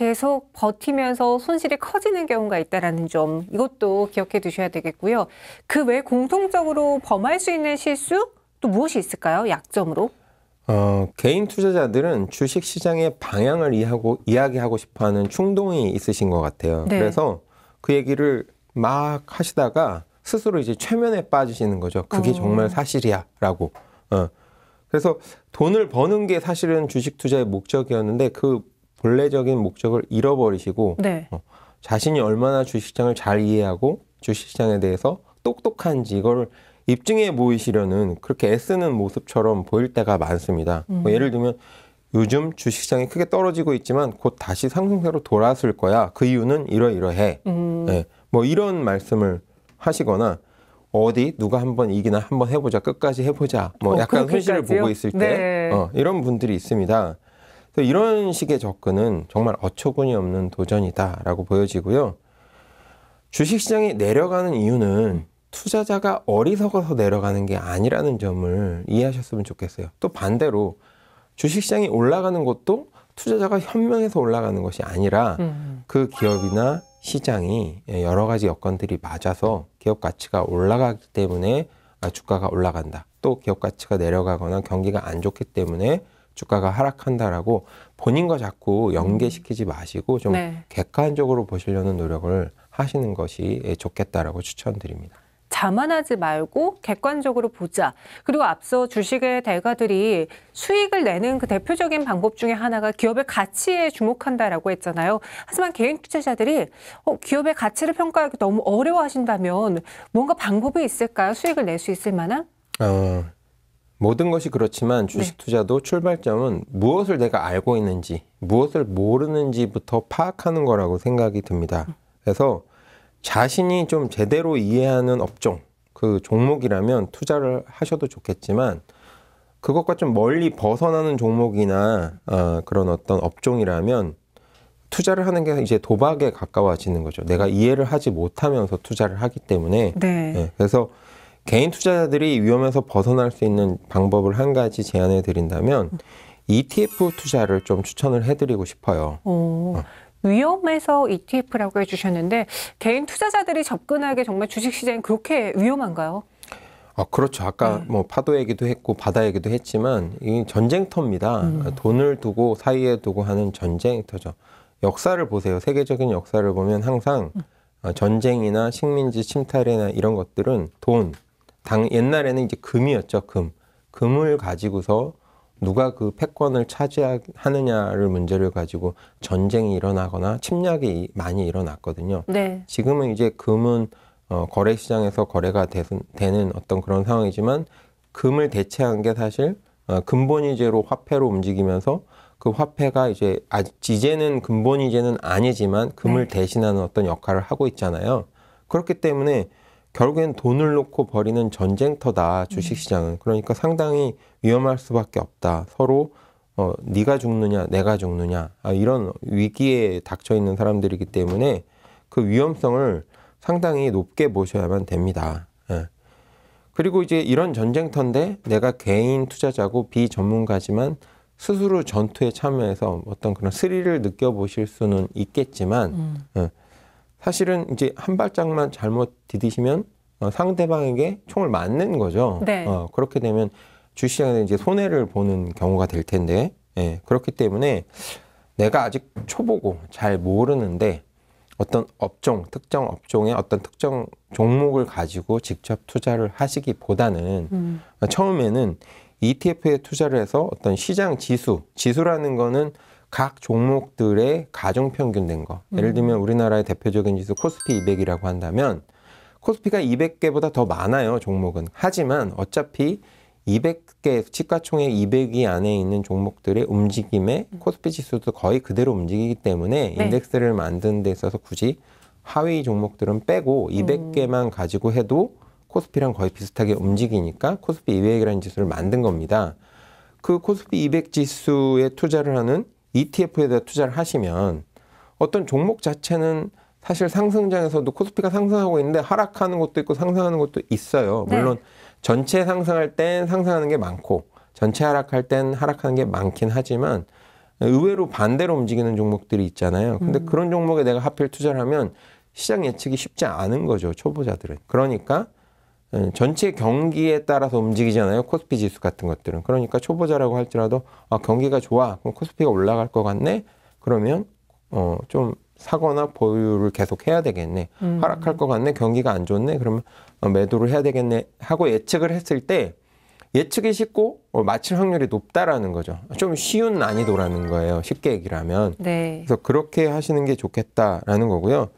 버티면서 손실이 커지는 경우가 있다라는 점, 이것도 기억해 두셔야 되겠고요. 그 외에 공통적으로 범할 수 있는 실수 또 무엇이 있을까요? 약점으로? 개인 투자자들은 주식 시장의 방향을 이야기하고 싶어 하는 충동이 있으신 것 같아요. 네. 그래서 그 얘기를 막 하시다가 스스로 이제 최면에 빠지시는 거죠. 그게 정말 사실이야 라고. 그래서 돈을 버는 게 사실은 주식 투자의 목적이었는데 그 본래적인 목적을 잃어버리시고 네. 자신이 얼마나 주식시장을 잘 이해하고 주식시장에 대해서 똑똑한지 이걸 입증해 보이시려는 그렇게 애쓰는 모습처럼 보일 때가 많습니다. 뭐 예를 들면 요즘 주식시장이 크게 떨어지고 있지만 곧 다시 상승세로 돌아설 거야. 그 이유는 이러이러해. 네, 뭐 이런 말씀을 하시거나 어디 누가 한번 이기나 한번 해보자. 끝까지 해보자. 뭐 약간 손실을 보고 있을 때 네. 이런 분들이 있습니다. 그래서 이런 식의 접근은 정말 어처구니 없는 도전이다라고 보여지고요. 주식시장이 내려가는 이유는 투자자가 어리석어서 내려가는 게 아니라는 점을 이해하셨으면 좋겠어요. 또 반대로 주식시장이 올라가는 것도 투자자가 현명해서 올라가는 것이 아니라 그 기업이나 시장이 여러 가지 여건들이 맞아서 기업 가치가 올라가기 때문에 주가가 올라간다. 또 기업 가치가 내려가거나 경기가 안 좋기 때문에 주가가 하락한다라고 본인과 자꾸 연계시키지 마시고 좀 네. 객관적으로 보시려는 노력을 하시는 것이 좋겠다라고 추천드립니다. 자만하지 말고 객관적으로 보자. 그리고 앞서 주식의 대가들이 수익을 내는 그 대표적인 방법 중에 하나가 기업의 가치에 주목한다라고 했잖아요. 하지만 개인 투자자들이 기업의 가치를 평가하기 너무 어려워하신다면 뭔가 방법이 있을까요? 수익을 낼 수 있을 만한? 모든 것이 그렇지만 주식 투자도 출발점은 무엇을 내가 알고 있는지, 무엇을 모르는지부터 파악하는 거라고 생각이 듭니다. 그래서 자신이 좀 제대로 이해하는 업종, 그 종목이라면 투자를 하셔도 좋겠지만 그것과 좀 멀리 벗어나는 종목이나 그런 어떤 업종이라면 투자를 하는 게 이제 도박에 가까워지는 거죠. 내가 이해를 하지 못하면서 투자를 하기 때문에. 네, 그래서 개인 투자자들이 위험에서 벗어날 수 있는 방법을 한 가지 제안해 드린다면 ETF 투자를 좀 추천을 해드리고 싶어요. 위험해서 ETF라고 해주셨는데 개인 투자자들이 접근하기 정말 주식시장이 그렇게 위험한가요? 그렇죠. 아까 뭐 파도 얘기도 했고 바다 얘기도 했지만 이 전쟁터입니다. 돈을 두고 사이에 두고 하는 전쟁터죠. 역사를 보세요. 세계적인 역사를 보면 항상 전쟁이나 식민지 침탈이나 이런 것들은 옛날에는 이제 금이었죠. 금을 가지고서 누가 그 패권을 차지하느냐를 문제를 가지고 전쟁이 일어나거나 침략이 많이 일어났거든요. 네. 지금은 이제 금은 거래 시장에서 거래가 되는 어떤 그런 상황이지만 금을 대체한 게 사실 근본이제로 화폐로 움직이면서 그 화폐가 이제는 근본이제는 아니지만 금을 대신하는 어떤 역할을 하고 있잖아요. 그렇기 때문에 결국엔 돈을 놓고 벌이는 전쟁터다, 주식시장은. 그러니까 상당히 위험할 수밖에 없다. 서로 네가 죽느냐 내가 죽느냐 이런 위기에 닥쳐 있는 사람들이기 때문에 그 위험성을 상당히 높게 보셔야만 됩니다. 그리고 이제 이런 전쟁터인데 내가 개인 투자자고 비전문가지만 스스로 전투에 참여해서 어떤 그런 스릴을 느껴보실 수는 있겠지만 사실은 이제 한 발짝만 잘못 디디시면 상대방에게 총을 맞는 거죠. 네. 그렇게 되면 주식시장에 이제 손해를 보는 경우가 될 텐데, 그렇기 때문에 내가 아직 초보고 잘 모르는데 어떤 특정 업종의 어떤 특정 종목을 가지고 직접 투자를 하시기보다는 처음에는 ETF에 투자를 해서 어떤 시장 지수라는 거는 각 종목들의 가중평균된 거. 예를 들면 우리나라의 대표적인 지수 코스피 200이라고 한다면 코스피가 200개보다 더 많아요, 종목은. 하지만 어차피 200개, 시가총액 200위 안에 있는 종목들의 움직임에 코스피 지수도 거의 그대로 움직이기 때문에 인덱스를 만드는 데 있어서 굳이 하위 종목들은 빼고 200개만 가지고 해도 코스피랑 거의 비슷하게 움직이니까 코스피 200이라는 지수를 만든 겁니다. 그 코스피 200 지수에 투자를 하는 ETF에다 투자를 하시면 어떤 종목 자체는 사실 상승장에서도 코스피가 상승하고 있는데 하락하는 것도 있고 상승하는 것도 있어요. 물론 전체 상승할 땐 상승하는 게 많고 전체 하락할 땐 하락하는 게 많긴 하지만 의외로 반대로 움직이는 종목들이 있잖아요. 근데 그런 종목에 내가 하필 투자를 하면 시장 예측이 쉽지 않은 거죠, 초보자들은. 그러니까 전체 경기에 따라서 움직이잖아요, 코스피 지수 같은 것들은. 그러니까 초보자라고 할지라도 경기가 좋아, 그럼 코스피가 올라갈 것 같네, 그러면 좀 사거나 보유를 계속 해야 되겠네. 하락할 것 같네, 경기가 안 좋네, 그러면 매도를 해야 되겠네 하고 예측을 했을 때 예측이 쉽고 맞힐 확률이 높다라는 거죠. 좀 쉬운 난이도라는 거예요, 쉽게 얘기를 하면. 그래서 그렇게 하시는 게 좋겠다라는 거고요.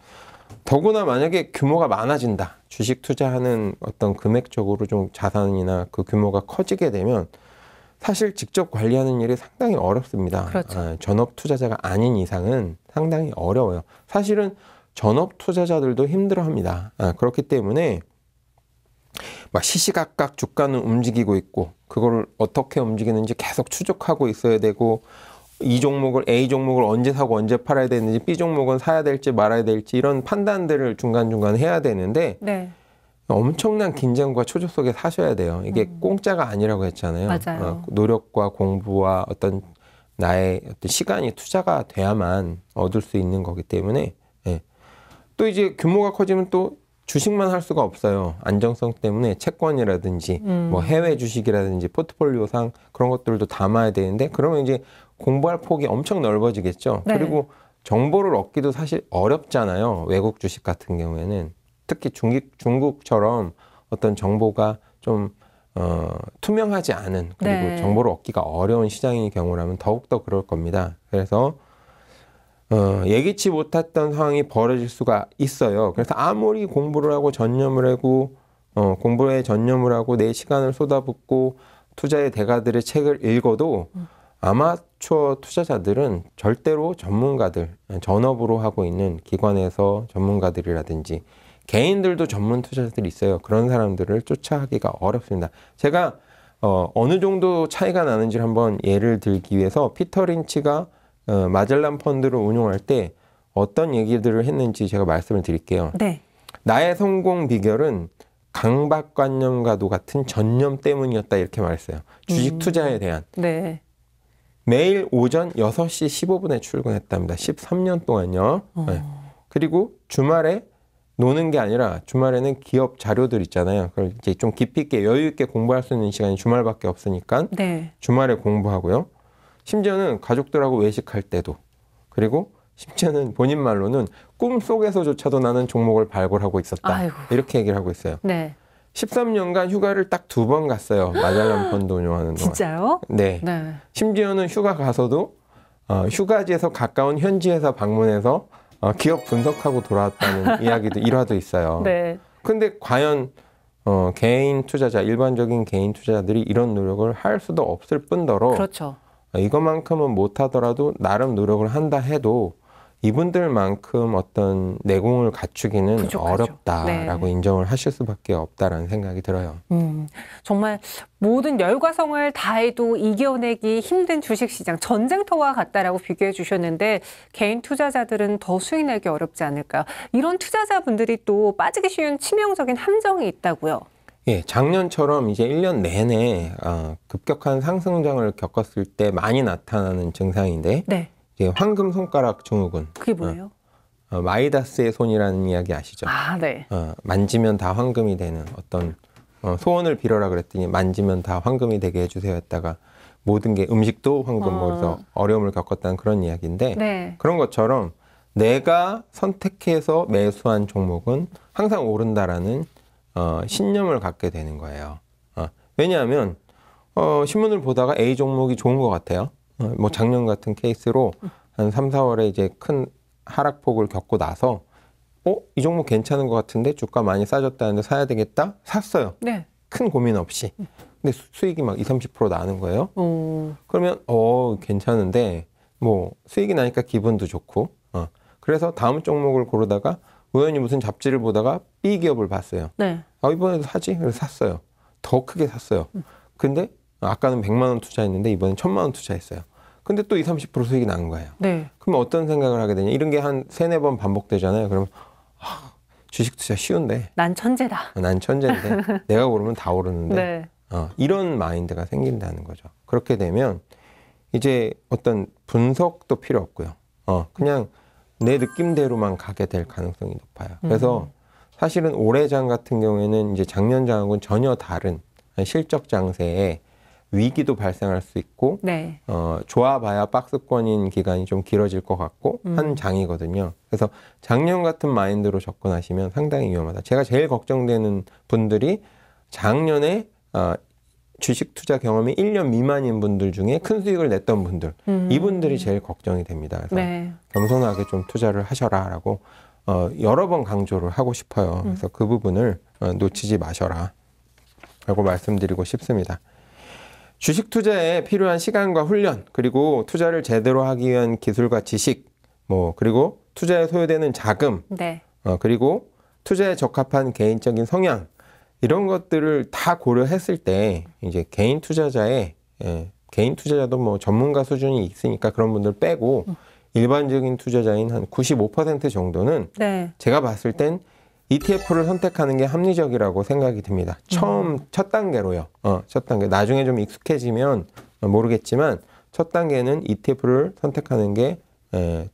더구나 만약에 규모가 많아진다, 주식 투자하는 어떤 금액적으로 좀 자산이나 그 규모가 커지게 되면 사실 직접 관리하는 일이 상당히 어렵습니다. 그렇죠. 전업 투자자가 아닌 이상은 상당히 어려워요. 사실은 전업 투자자들도 힘들어합니다. 그렇기 때문에 막 시시각각 주가는 움직이고 있고 그거를 어떻게 움직이는지 계속 추적하고 있어야 되고, 이 종목을 A 종목을 언제 사고 언제 팔아야 되는지, B 종목은 사야 될지 말아야 될지 이런 판단들을 중간중간 해야 되는데 엄청난 긴장과 초조 속에 사셔야 돼요. 이게 공짜가 아니라고 했잖아요. 맞아요. 노력과 공부와 어떤 나의 어떤 시간이 투자가 돼야만 얻을 수 있는 거기 때문에 예. 또 이제 규모가 커지면 또 주식만 할 수가 없어요. 안정성 때문에 채권이라든지 뭐 해외 주식이라든지 포트폴리오상 그런 것들도 담아야 되는데 그러면 이제 공부할 폭이 엄청 넓어지겠죠. 네. 그리고 정보를 얻기도 사실 어렵잖아요. 외국 주식 같은 경우에는 특히 중국처럼 어떤 정보가 좀 투명하지 않은 그리고 네. 정보를 얻기가 어려운 시장인 경우라면 더욱더 그럴 겁니다. 그래서 예기치 못했던 상황이 벌어질 수가 있어요. 그래서 아무리 공부를 하고 전념을 하고 공부에 전념을 하고 내 시간을 쏟아붓고 투자의 대가들의 책을 읽어도 아마추어 투자자들은 절대로 전문가들, 전업으로 하고 있는 기관에서 전문가들이라든지 개인들도 전문 투자자들이 있어요. 그런 사람들을 쫓아가기가 어렵습니다. 제가 어느 정도 차이가 나는지를 한번 예를 들기 위해서 피터 린치가 마젤란 펀드를 운용할 때 어떤 얘기들을 했는지 제가 말씀을 드릴게요. 네. 나의 나의 성공 비결은 강박관념과도 같은 전념 때문이었다 이렇게 말했어요. 주식 투자에 대한. 네. 매일 오전 6시 15분에 출근했답니다. 13년 동안요. 네. 그리고 주말에 노는 게 아니라 주말에는 기업 자료들 있잖아요. 그걸 이제 좀 깊이 있게 여유 있게 공부할 수 있는 시간이 주말밖에 없으니까 네. 주말에 공부하고요. 심지어는 가족들하고 외식할 때도 그리고 심지어는 본인 말로는 꿈속에서조차도 나는 종목을 발굴하고 있었다. 아이고. 이렇게 얘기를 하고 있어요. 네. 13년간 휴가를 딱 2번 갔어요. 마젤란 펀드 운용하는 동안. 진짜요? 네. 네. 심지어는 휴가 가서도 휴가지에서 가까운 현지 회사 방문해서 기업 분석하고 돌아왔다는 이야기도 일화도 있어요. 네. 근데 과연 개인 투자자, 일반적인 개인 투자자들이 이런 노력을 할 수도 없을 뿐더러 그렇죠. 이것만큼은 못하더라도 나름 노력을 한다 해도 이분들만큼 어떤 내공을 갖추기는 부족하죠. 어렵다라고 네. 인정을 하실 수밖에 없다라는 생각이 들어요. 정말 모든 열과성을 다해도 이겨내기 힘든 주식시장 전쟁터와 같다라고 비교해 주셨는데 개인 투자자들은 더 수익 내기 어렵지 않을까. 이런 투자자분들이 또 빠지기 쉬운 치명적인 함정이 있다고요. 예, 작년처럼 이제 1년 내내 급격한 상승장을 겪었을 때 많이 나타나는 증상인데 네. 이제 황금 손가락 증후군. 그게 뭐예요? 마이다스의 손이라는 이야기 아시죠? 아, 네. 만지면 다 황금이 되는 어떤 소원을 빌어라 그랬더니 만지면 다 황금이 되게 해주세요 했다가 모든 게 음식도 황금 그래서 어려움을 겪었다는 그런 이야기인데 네. 그런 것처럼 내가 선택해서 매수한 종목은 항상 오른다라는 신념을 갖게 되는 거예요. 왜냐하면 신문을 보다가 A 종목이 좋은 것 같아요. 뭐 작년 같은 케이스로 한 3, 4월에 이제 큰 하락폭을 겪고 나서 이 종목 괜찮은 것 같은데 주가 많이 싸졌다는데 사야 되겠다? 샀어요. 네. 큰 고민 없이. 근데 수익이 막 20, 30% 나는 거예요. 오. 그러면 괜찮은데 뭐 수익이 나니까 기분도 좋고 그래서 다음 종목을 고르다가 우연히 무슨 잡지를 보다가 B 기업을 봤어요. 네. 이번에도 사지? 그래서 샀어요. 더 크게 샀어요. 근데 아까는 100만 원 투자했는데 이번엔 1000만 원 투자했어요. 근데 또 20, 30% 수익이 나는 거예요. 네. 그럼 어떤 생각을 하게 되냐? 이런 게 한 3, 4번 반복되잖아요. 그러면 주식 투자 쉬운데 난 천재다. 난 천재인데 내가 고르면 다 오르는데 네. 이런 마인드가 생긴다는 거죠. 그렇게 되면 이제 어떤 분석도 필요 없고요. 그냥 내 느낌대로만 가게 될 가능성이 높아요. 그래서 사실은 올해장 같은 경우에는 이제 작년장하고는 전혀 다른 실적 장세에 위기도 발생할 수 있고 네. 좋아봐야 박스권인 기간이 좀 길어질 것 같고 한 장이거든요. 그래서 작년 같은 마인드로 접근하시면 상당히 위험하다. 제가 제일 걱정되는 분들이 작년에 주식 투자 경험이 1년 미만인 분들 중에 큰 수익을 냈던 분들 이분들이 제일 걱정이 됩니다. 그래서 네. 겸손하게 좀 투자를 하셔라라고 여러 번 강조를 하고 싶어요. 그래서 그 부분을 놓치지 마셔라 라고 말씀드리고 싶습니다. 주식 투자에 필요한 시간과 훈련, 그리고 투자를 제대로 하기 위한 기술과 지식, 그리고 투자에 소요되는 자금, 네. 그리고 투자에 적합한 개인적인 성향, 이런 것들을 다 고려했을 때, 이제 개인 투자자도 뭐 전문가 수준이 있으니까 그런 분들 빼고, 일반적인 투자자인 한 95% 정도는 네. 제가 봤을 땐 ETF를 선택하는 게 합리적이라고 생각이 듭니다. 첫 단계로요. 첫 단계. 나중에 좀 익숙해지면 모르겠지만 첫 단계는 ETF를 선택하는 게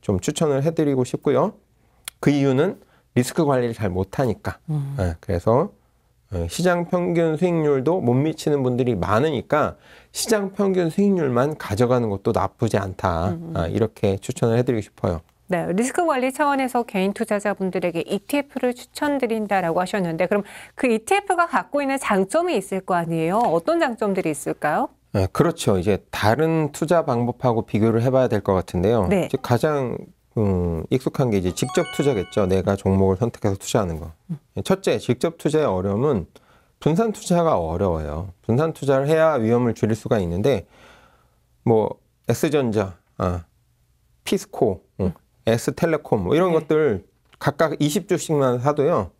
좀 추천을 해드리고 싶고요. 그 이유는 리스크 관리를 잘 못하니까. 그래서 시장 평균 수익률도 못 미치는 분들이 많으니까 시장 평균 수익률만 가져가는 것도 나쁘지 않다. 이렇게 추천을 해드리고 싶어요. 네, 리스크 관리 차원에서 개인 투자자분들에게 ETF를 추천드린다라고 하셨는데 그럼 그 ETF가 갖고 있는 장점이 있을 거 아니에요? 어떤 장점들이 있을까요? 그렇죠. 이제 다른 투자 방법하고 비교를 해봐야 될 것 같은데요. 네. 이제 가장 익숙한 게 이제 직접 투자겠죠. 내가 종목을 선택해서 투자하는 거. 첫째, 직접 투자의 어려움은 분산 투자가 어려워요. 분산 투자를 해야 위험을 줄일 수가 있는데 뭐 S전자, 피스코, S텔레콤 뭐 이런 것들 각각 20주씩만 사도요.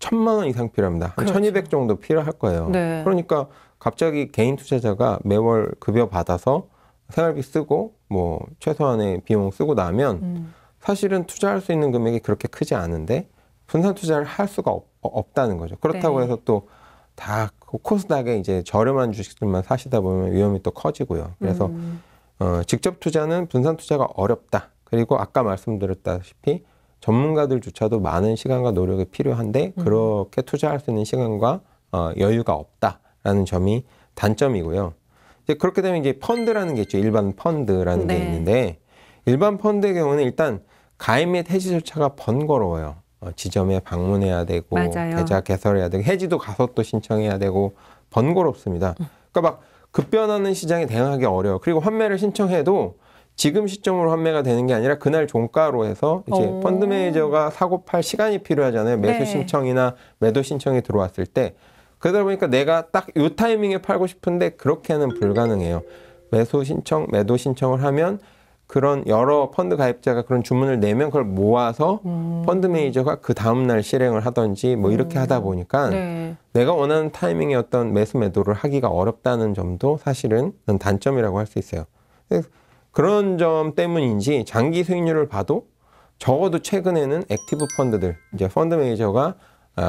1,000만 원 이상 필요합니다. 한 1,200 정도 필요할 거예요. 네. 그러니까 갑자기 개인 투자자가 매월 급여 받아서 생활비 쓰고 뭐 최소한의 비용 쓰고 나면 사실은 투자할 수 있는 금액이 그렇게 크지 않은데 분산 투자를 할 수가 없다는 거죠. 그렇다고 네. 해서 또 다 코스닥에 이제 저렴한 주식들만 사시다 보면 위험이 또 커지고요. 그래서 직접 투자는 분산 투자가 어렵다. 그리고 아까 말씀드렸다시피 전문가들조차도 많은 시간과 노력이 필요한데 그렇게 투자할 수 있는 시간과 여유가 없다라는 점이 단점이고요. 이제 그렇게 되면 이제 펀드라는 게 있죠. 일반 펀드라는 게 있는데 일반 펀드의 경우는 일단 가입 및 해지 절차가 번거로워요. 지점에 방문해야 되고 맞아요. 계좌 개설해야 되고 해지도 가서 또 신청해야 되고 번거롭습니다. 그러니까 막 급변하는 시장에 대응하기 어려워. 그리고 환매를 신청해도 지금 시점으로 환매가 되는 게 아니라 그날 종가로 해서 이제 펀드 매니저가 사고 팔 시간이 필요하잖아요. 매수 신청이나 매도 신청이 들어왔을 때 그러다 보니까 내가 딱 이 타이밍에 팔고 싶은데 그렇게는 불가능해요. 매수 신청, 매도 신청을 하면 그런 여러 펀드 가입자가 그런 주문을 내면 그걸 모아서 펀드 매니저가 그 다음날 실행을 하든지 뭐 이렇게 하다 보니까 내가 원하는 타이밍에 어떤 매수 매도를 하기가 어렵다는 점도 사실은 단점이라고 할 수 있어요. 그런 점 때문인지 장기 수익률을 봐도 적어도 최근에는 액티브 펀드들, 이제 펀드 매니저가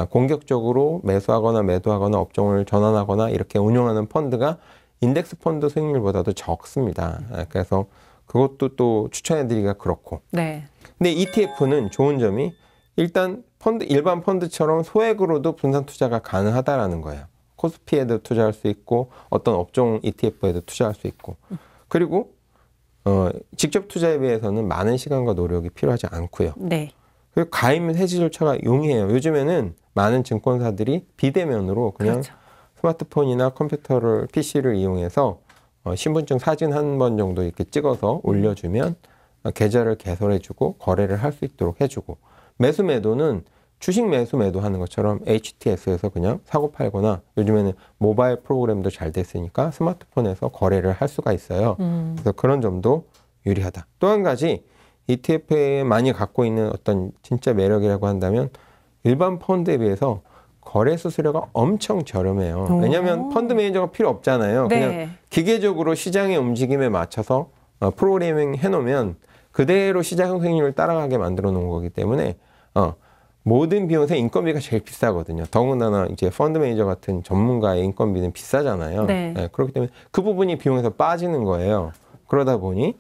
공격적으로 매수하거나 매도하거나 업종을 전환하거나 이렇게 운용하는 펀드가 인덱스 펀드 수익률보다도 적습니다. 그래서 그것도 또 추천해드리기가 그렇고. 근데 ETF는 좋은 점이 일단 일반 펀드처럼 소액으로도 분산 투자가 가능하다라는 거예요. 코스피에도 투자할 수 있고 어떤 업종 ETF에도 투자할 수 있고. 그리고 직접 투자에 비해서는 많은 시간과 노력이 필요하지 않고요. 그리고 가입 및 해지 절차가 용이해요. 요즘에는 많은 증권사들이 비대면으로 그냥 스마트폰이나 컴퓨터를, PC를 이용해서 신분증 사진 한 번 정도 이렇게 찍어서 올려주면 계좌를 개설해주고 거래를 할 수 있도록 해주고 매수 매도는 주식 매수 매도하는 것처럼 HTS에서 그냥 사고 팔거나 요즘에는 모바일 프로그램도 잘 됐으니까 스마트폰에서 거래를 할 수가 있어요. 그래서 그런 점도 유리하다. 또 한 가지 ETF에 많이 갖고 있는 어떤 진짜 매력이라고 한다면 일반 펀드에 비해서 거래 수수료가 엄청 저렴해요. 왜냐하면 펀드 매니저가 필요 없잖아요. 그냥 기계적으로 시장의 움직임에 맞춰서 프로그래밍 해놓으면 그대로 시장 수익률을 따라가게 만들어 놓은 거기 때문에 모든 비용에서 인건비가 제일 비싸거든요. 더군다나 이제 펀드 매니저 같은 전문가의 인건비는 비싸잖아요. 그렇기 때문에 그 부분이 비용에서 빠지는 거예요. 그러다 보니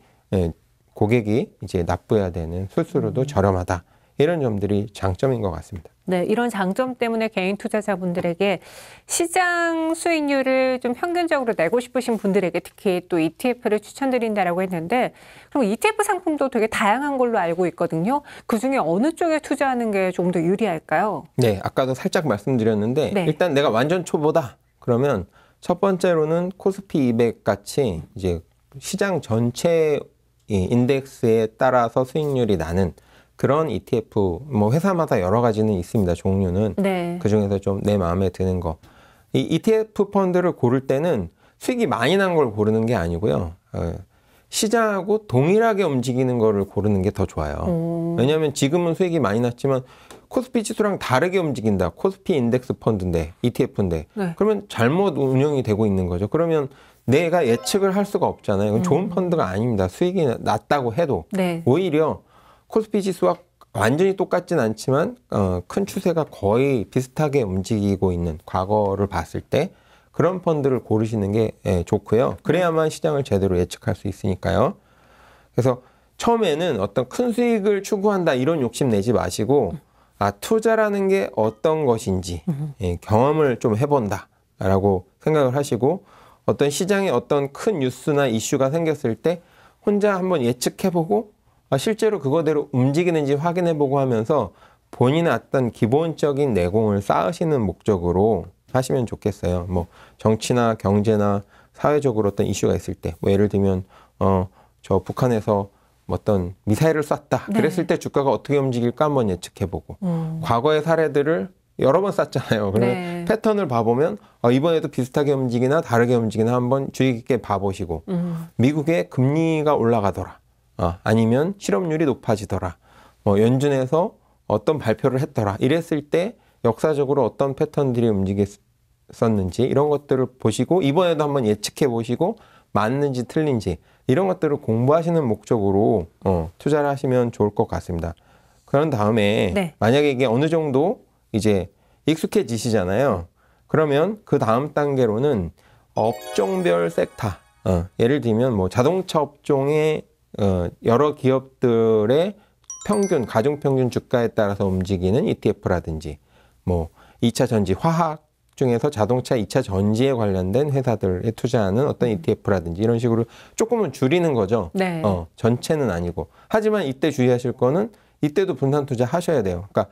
고객이 이제 납부해야 되는 수수료도 저렴하다. 이런 점들이 장점인 것 같습니다. 이런 장점 때문에 개인 투자자분들에게 시장 수익률을 좀 평균적으로 내고 싶으신 분들에게 특히 또 ETF를 추천드린다라고 했는데 그럼 ETF 상품도 되게 다양한 걸로 알고 있거든요. 그중에 어느 쪽에 투자하는 게 좀 더 유리할까요? 네, 아까도 살짝 말씀드렸는데 일단 내가 완전 초보다 그러면 첫 번째로는 코스피 200 같이 이제 시장 전체 인덱스에 따라서 수익률이 나는 그런 ETF, 뭐 회사마다 여러 가지는 있습니다. 종류는. 그중에서 좀 내 마음에 드는 거. 이 ETF 펀드를 고를 때는 수익이 많이 난 걸 고르는 게 아니고요. 시장하고 동일하게 움직이는 거를 고르는 게 더 좋아요. 왜냐하면 지금은 수익이 많이 났지만 코스피 지수랑 다르게 움직인다. 코스피 인덱스 펀드인데, ETF인데. 그러면 잘못 운영이 되고 있는 거죠. 그러면 내가 예측을 할 수가 없잖아요. 이건 좋은 펀드가 아닙니다. 수익이 낮다고 해도. 오히려 코스피 지수와 완전히 똑같진 않지만 큰 추세가 거의 비슷하게 움직이고 있는 과거를 봤을 때 그런 펀드를 고르시는 게 좋고요. 그래야만 시장을 제대로 예측할 수 있으니까요. 그래서 처음에는 어떤 큰 수익을 추구한다 이런 욕심 내지 마시고 투자라는 게 어떤 것인지 경험을 좀 해본다라고 생각을 하시고 어떤 시장에 어떤 큰 뉴스나 이슈가 생겼을 때 혼자 한번 예측해보고 실제로 그거대로 움직이는지 확인해보고 하면서 본인의 어떤 기본적인 내공을 쌓으시는 목적으로 하시면 좋겠어요. 뭐 정치나 경제나 사회적으로 어떤 이슈가 있을 때, 뭐 예를 들면 저 북한에서 어떤 미사일을 쐈다. 네. 그랬을 때 주가가 어떻게 움직일까 한번 예측해보고 과거의 사례들을 여러 번 쐈잖아요. 그러면 네. 패턴을 봐보면 이번에도 비슷하게 움직이나 다르게 움직이나 한번 주의 깊게 봐보시고 미국의 금리가 올라가더라. 아니면 실업률이 높아지더라. 뭐 연준에서 어떤 발표를 했더라. 이랬을 때 역사적으로 어떤 패턴들이 움직였었는지 이런 것들을 보시고 이번에도 한번 예측해 보시고 맞는지 틀린지 이런 것들을 공부하시는 목적으로 투자를 하시면 좋을 것 같습니다. 그런 다음에 네. 만약에 이게 어느 정도 이제 익숙해지시잖아요. 그러면 그 다음 단계로는 업종별 섹터, 예를 들면 뭐 자동차 업종의 여러 기업들의 평균, 가중평균 주가에 따라서 움직이는 ETF라든지 뭐 2차 전지, 화학 중에서 자동차 2차 전지에 관련된 회사들에 투자하는 어떤 ETF라든지 이런 식으로 조금은 줄이는 거죠. 네. 전체는 아니고. 하지만 이때 주의하실 거는 이때도 분산 투자 하셔야 돼요. 그러니까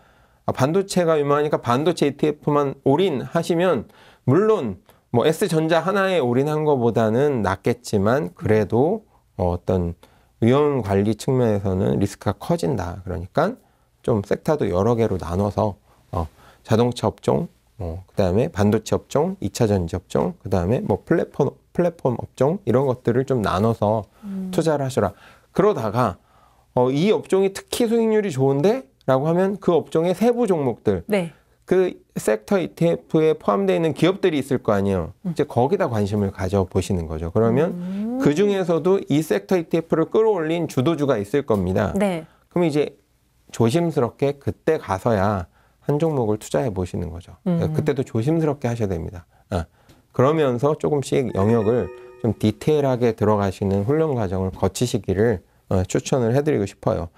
반도체가 유명하니까 반도체 ETF만 올인하시면 물론 뭐 S전자 하나에 올인한 것보다는 낫겠지만 그래도 어떤 위험 관리 측면에서는 리스크가 커진다. 그러니까 좀 섹터도 여러 개로 나눠서 자동차 업종, 그다음에 반도체 업종, 2차 전지 업종, 그다음에 뭐 플랫폼 업종 이런 것들을 좀 나눠서 투자를 하셔라. 그러다가 이 업종이 특히 수익률이 좋은데 라고 하면 그 업종의 세부 종목들 네. 그 섹터 ETF에 포함되어 있는 기업들이 있을 거 아니에요. 이제 거기다 관심을 가져보시는 거죠. 그러면 그 중에서도 이 섹터 ETF를 끌어올린 주도주가 있을 겁니다. 네. 그럼 이제 조심스럽게 그때 가서야 한 종목을 투자해 보시는 거죠. 그때도 조심스럽게 하셔야 됩니다. 그러면서 조금씩 영역을 좀 디테일하게 들어가시는 훈련 과정을 거치시기를 추천을 해드리고 싶어요.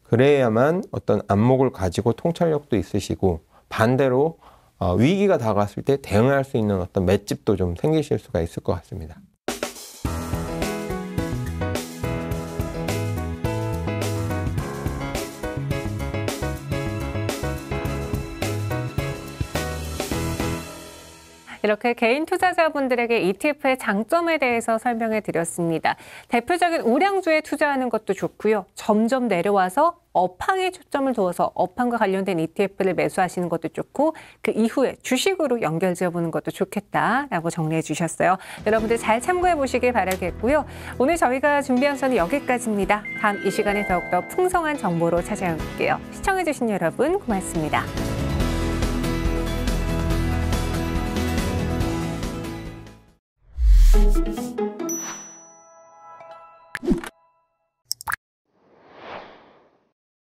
그래야만 어떤 안목을 가지고 통찰력도 있으시고 반대로 위기가 다가왔을 때 대응할 수 있는 어떤 맷집도 좀 생기실 수가 있을 것 같습니다. 이렇게 개인 투자자분들에게 ETF의 장점에 대해서 설명해 드렸습니다. 대표적인 우량주에 투자하는 것도 좋고요. 점점 내려와서 업황에 초점을 두어서 업황과 관련된 ETF를 매수하시는 것도 좋고 그 이후에 주식으로 연결지어 보는 것도 좋겠다라고 정리해 주셨어요. 여러분들 잘 참고해 보시길 바라겠고요. 오늘 저희가 준비한 선은 여기까지입니다. 다음 이 시간에 더욱더 풍성한 정보로 찾아올게요. 시청해 주신 여러분 고맙습니다.